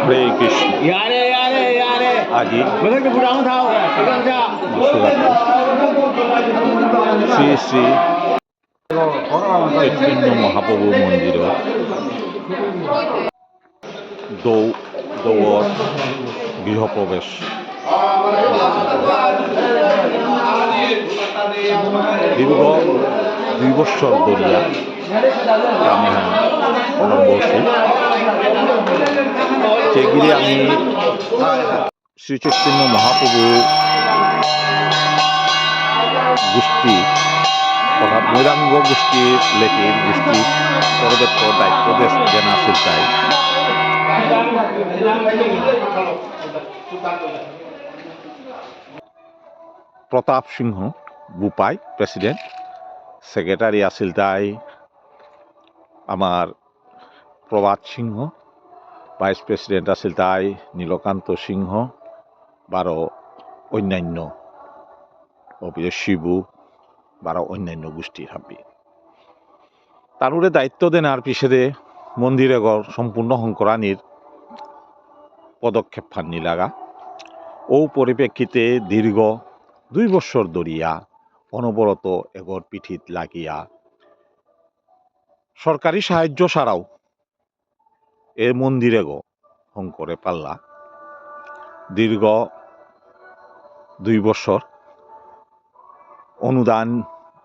হরে কৃষ্ণ। আজি শ্রী শ্রী চৈতন্য মহাপ্রভু মন্দির দৌর গৃহপ্রবেশ দীর্ঘ 2 বছর ধরিয়া আমি আরম্ভ করছি যেগুলি আমি শ্রী চৈতন্য মহাপ্রভু গোষ্ঠী অর্থাৎ মৈরাঙ্গ গোষ্ঠীর লেখির গোষ্ঠী সর্বোচ্চ দায়িত্ব দেন আছিল তাই প্রতাপ সিংহ বুপাই প্রেসিডেন্ট সেক্রেটারি আছিল তাই আমার প্রভাত সিংহ ভাইস প্রেসিডেন্ট আছিল তাই নীলকান্ত সিংহ বারো অন্যান্য শিবু বারো অন্যান্য গোষ্ঠীর হাবি তারপরে দায়িত্ব দেন আর পিছনে মন্দিরে গড় সম্পূর্ণ শঙ্করানির পদক্ষেপ ফান্নি লাগা ও পরিপ্রেক্ষিতে দীর্ঘ 2 বছর ধরিয়া অনবরত এগর পিঠিত লাগিয়া সরকারি সাহায্য ছাড়াও এ মন্দিরে গো শঙ্করে পাল্লা দীর্ঘ 2 বছর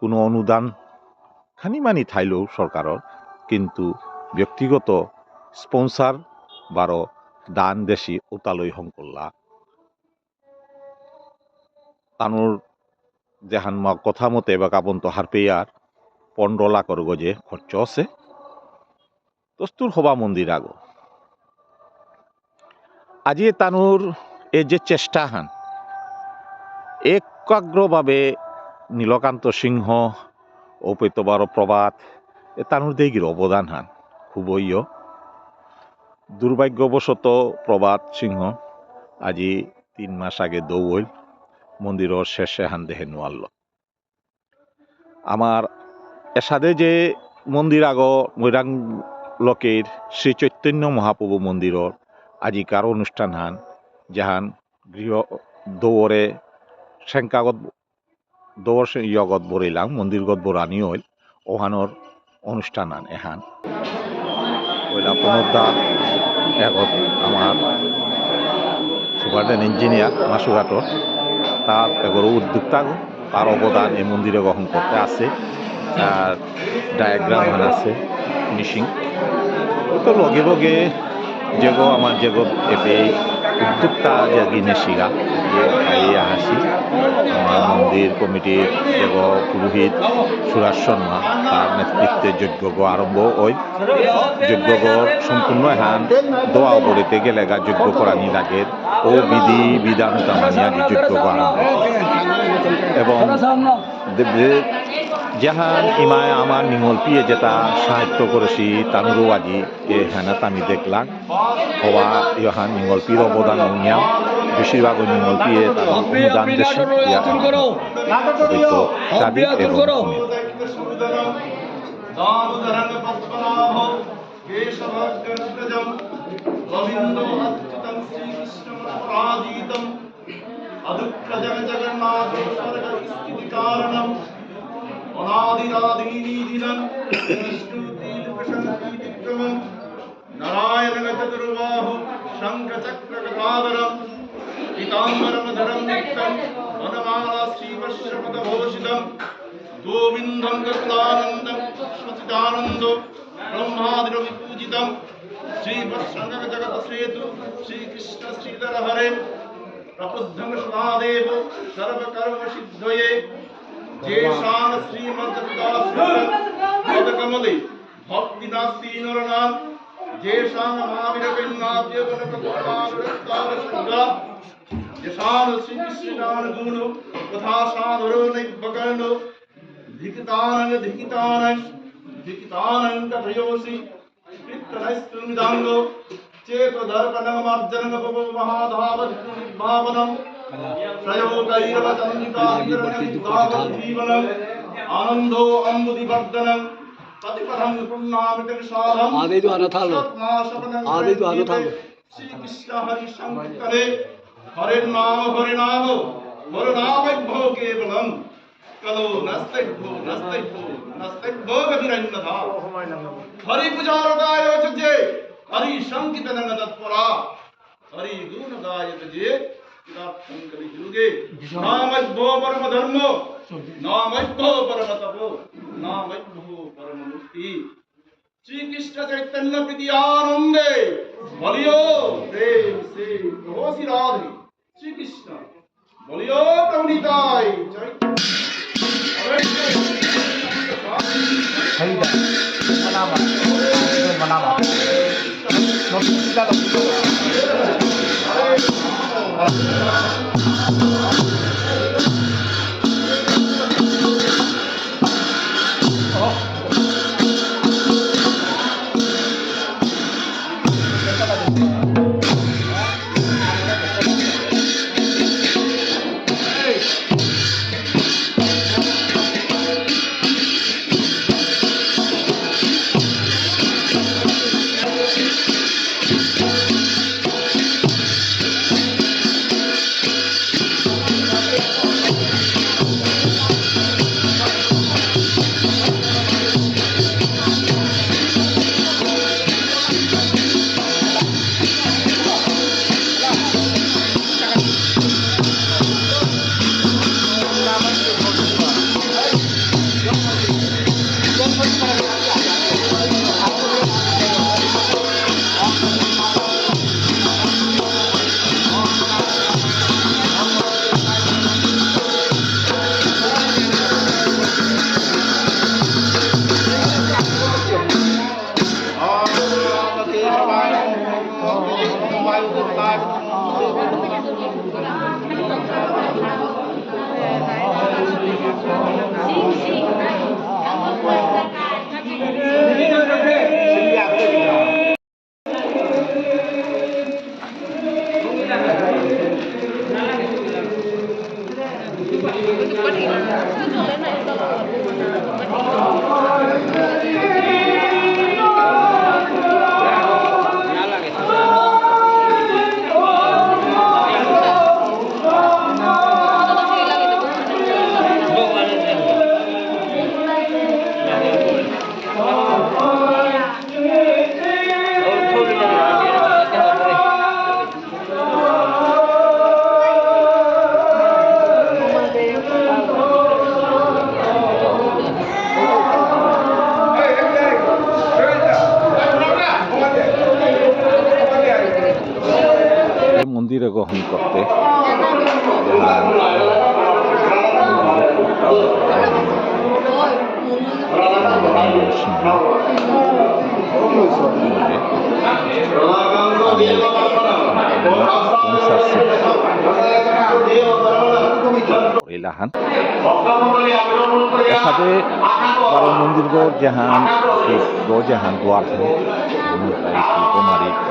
কোনো অনুদান খানিমানি থাইলেও সরকারের কিন্তু ব্যক্তিগত স্পন্সার বারো দান দেশি ওতালই শঙ্করলা তানোর যেহান কথা মতে বা কাবন্ত হারপেয়ার 15 লাখর গজে খরচ আছে দস্তুর হবা মন্দির আগো আজি তানোর এই যে চেষ্টা হান একাগ্রভাবে নীলকান্ত সিংহ ঔপত্যবার প্রবাদ এ তানোর দেগির অবদান হান খুবই দুর্ভাগ্যবশত প্রবাদ সিংহ আজি 3 মাস আগে দৌল মন্দিরের শেষে হান দেহে নোয়াল আমার এসাদে যে মন্দির আগ মৈরাং লোকের শ্রী চৈতন্য মহাপ্রভু মন্দিরের আজিকার অনুষ্ঠান হান যাহান গৃহ দৌড়ে সেঙ্কাগত দৌড় ইয়গত বরিলাম মন্দিরগত বরানি হইল ওহানোর অনুষ্ঠান হান এহান ওইলা পুনরুদ্ধার এগত আমার সুপারটেন্ট ইঞ্জিনিয়ার মাসুঘাটর তার এগর উদ্যোক্তা তার অবদান এই মন্দিরে গ্রহণ করতে আছে আর ডায়াগ্রাম হান আছে ফিনিশিং তো লগে লগে যেগো আমার যেগো এপে উদ্যোক্তা যেগিনে শিগা হাসি আমার মন্দির কমিটির যেগো পুরোহিত সুরাজ শর্মা তার নেতৃত্বে যজ্ঞ আরম্ভ ওই যজ্ঞ সম্পূর্ণ হান দোয়া বলিতে গেলে গা যজ্ঞ করানি লাগে ও বিধি বিধান মানিয়া যজ্ঞ আরম্ভ এবং যাহান ইমায় আমার নিমল পিয়ে যেটা সাহিত্য করেছি তানুরও আজি এ হ্যানাত আমি দেখলাম হওয়া ইহান নিমল পির অবদান নিয়াম বেশিরভাগ ওই নিমল পিয়ে তার অনুদান দেশে চাবি এবং नारायण चतुर्बाहु शंख चक्र गदाधरम पीतांबरम धरम नित्यम वनमाला श्रीवश्यपद भूषितम गोविंदम गरुडानंदम श्वसितानंदो ब्रह्मादिर विपूजितम श्रीवत्संग जगत सेतु श्री कृष्ण श्रीधर हरे प्रबुद्धं सदादेव सर्वकर्म सिद्धये जेषां श्रीमद्दास पदकमले भक्ति नास्ति नरनाम जेषां महावीरपिन्नाद्य गुणककुलावृत्तावशुद्धा यशान श्री कृष्णान गुण तथा साधुरो नैवकर्णो धिकितानं कथयोसि कृत्तनस्तुमिदांगो चेतदर्पणमर्जनं बभो महाधावद्भावनं प्रयोगैरवचन्दिताभिरनिर्दावजीवनं आनन्दो अम्बुदिवर्धनं प्रतिपदं पुण्णामितं साधं आदि तो आना था लो শ্রীকৃষ্ণ হরি সংকীর্তনে হরে নাম কেবলম কলো নস্তৈভ্যো গতিরন্যথা হরি পূজার গায়ত যে হরি সংকীর্তন তৎপরা হরি গুণ গায়ত যে চিরাত্তম কলিযুগে নামৈভ্যো পরম ধর্ম নামৈভ্যো পরম তপ নামৈভ্যো পরম মুক্তি শ্রীকৃষ্ণ চৈতন্য প্রীতি আনন্দে বলিও প্রেম সে প্রভু শ্রী রাধে শ্রীকৃষ্ণ বলিও প্রভু নিতাই জয় মন্দিরে গ্রহণ করতে ilahan ऐसा बारो मंदिर को जहाँ दो जहाँ द्वार है कुमारी तो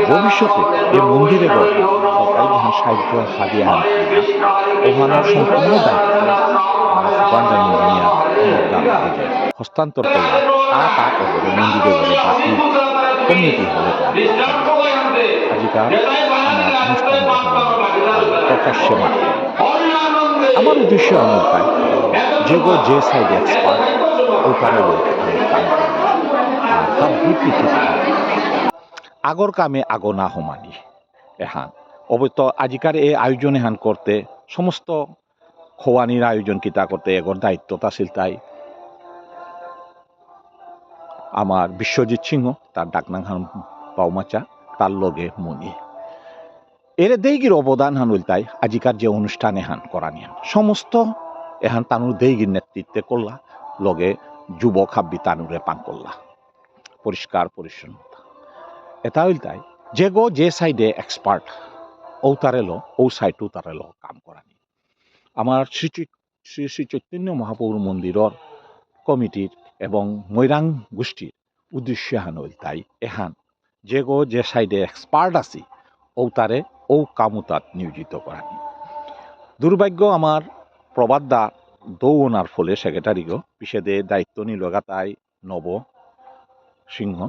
ভবিষ্যতে এই মন্দিরে সরকারি যখন সাহায্য হাদিয়া ওখানের সম্পূর্ণ দায়িত্ব সুবান্ডান ইঞ্জিনিয়ার হস্তান্তর করলাম তা করে মন্দিরে ঘরে বাকি কমিউনিটি হলে আজিকার আমার অনুষ্ঠান প্রকাশ্যে মাত্র আমার উদ্দেশ্য অনুযায়ী যে সাইড এক্সপার্ট ওখানে কাম আগর কামে আগো না সমানি এহান অবশ্য আজিকার এই আয়োজন এহান করতে সমস্ত খোয়ানির আয়োজন কিতা করতে এগর দায়িত্বতা আছিল তাই আমার বিশ্বজিৎ সিংহ তার ডাকনাংহান পাওমাচা তার লগে মনি এর দেইগির অবদান হান তাই আজিকার যে অনুষ্ঠান এহান করানি সমস্ত এহান তানুর দেইগির নেতৃত্বে করলা লগে যুবক হাব্বি তানুরে পান করলা পরিষ্কার পরিচ্ছন্নতা এটা হইল তাই যে সাইডে এক্সপার্ট ও তারেলো ও সাইডও তারেলো কাম করানি আমার শ্রী শ্রী চৈতন্য মহাপ্রভুর মন্দিরের কমিটির এবং মৈরাং গোষ্ঠীর উদ্দেশ্য হান হইল তাই এহান যে সাইডে এক্সপার্ট আছি ও তারে ও কামুতাত নিয়োজিত করানি দুর্ভাগ্য আমার প্রবাদদা দৌনার ফলে সেক্রেটারিগো পিছেদে দায়িত্ব নিলগা তাই নব সিংহ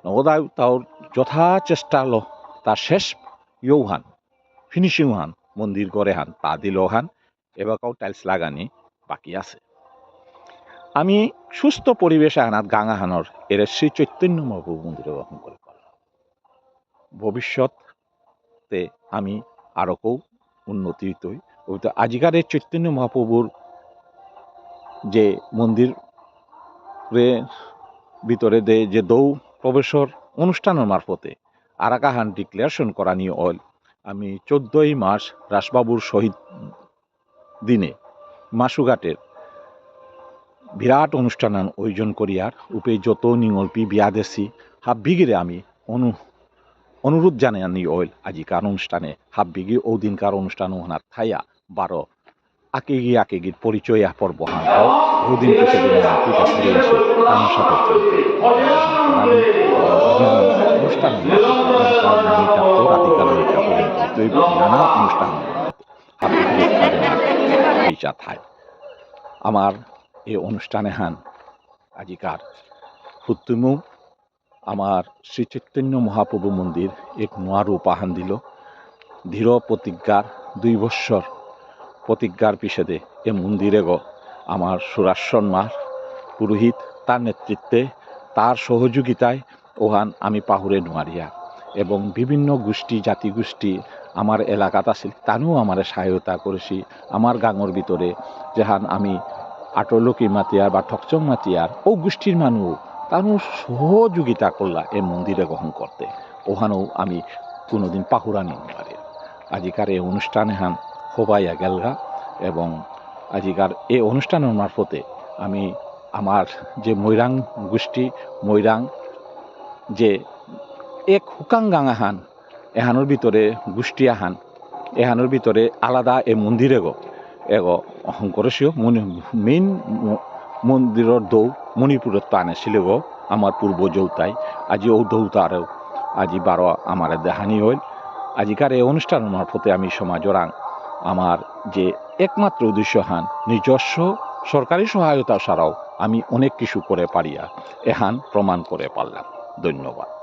নবদায় তার যথা চেষ্টা লো তার শেষ ইউহান ফিনিশিং হান মন্দির করে হান তা দিল হান এবারও টাইলস লাগানি বাকি আছে আমি সুস্থ পরিবেশে আনাত গাঙাহানর এর শ্রী চৈতন্য মহাপ্রভু মন্দিরে গ্রহণ করে ভবিষ্যতে আমি আরো কেউ উন্নতি হইতই আজিকার এই চৈতন্য মহাপ্রভুর যে মন্দির ভিতরে যে দৌ প্রবেশর অনুষ্ঠানের মারফতে আরাকাহান ডিক্লারেশন করা নিয়ে অল আমি 14ই মার্চ রাসবাবুর শহীদ দিনে মাসুঘাটের বিরাট অনুষ্ঠান আয়োজন করিয়ার উপে যত নিঙল্পি বিয়াদেশি হাব্বিগিরে আমি অনুরোধ জানানি অল আজিকার অনুষ্ঠানে হাব্বিগি ও দিনকার অনুষ্ঠান ওনার থাইয়া 12 আকেগির পরিচয় পর্ব হান বহুদিন অনুষ্ঠান নানা অনুষ্ঠান থায় আমার এই অনুষ্ঠানে হান আজিকার হুতুমু আমার শ্রী চৈতন্য মহাপ্রভু মন্দির এক নোয়া রূপ আহান দিল ধীর প্রতিজ্ঞার 2 বৎসর প্রতিজ্ঞার পিছনে এ মন্দিরে আমার সুরাশ্বর মার পুরোহিত তার নেতৃত্বে তার সহযোগিতায় ওহান আমি পাহুরে নোয়ারিয়া এবং বিভিন্ন গোষ্ঠী জাতিগোষ্ঠী আমার এলাকাত আছিল তানও আমার সহায়তা করেছি আমার গাঙর ভিতরে যেহান আমি আটলকি মাতিয়ার বা ঠকচং মাতিয়ার ও গোষ্ঠীর মানুষ তানও সহযোগিতা করলা এই মন্দিরে গ্রহণ করতে ওহানও আমি কোনোদিন পাহুরানি নোয়ারি আজিকার এই অনুষ্ঠানে হান হবাইয়া গেলগা এবং আজিকার এই অনুষ্ঠানের মারফতে আমি আমার যে মৈরাং গোষ্ঠী মৈরাং যে এক হুকাং গাঙাহান এহানোর ভিতরে গোষ্ঠী আহান এহানোর ভিতরে আলাদা এ মন্দিরে শঙ্করেশীয় মেইন মন্দিরের দৌ মণিপুরের টানে ছিল আমার পূর্ব যৌতাই আজি ও দৌতারেও আজি 12 আমার দেহানি হইল আজিকার এই অনুষ্ঠানের মারফতে আমি সমাজের আমার যে একমাত্র উদ্দেশ্য হান নিজস্ব সরকারি সহায়তা ছাড়াও আমি অনেক কিছু করে পারিয়া এহান প্রমাণ করে পারলাম। ধন্যবাদ।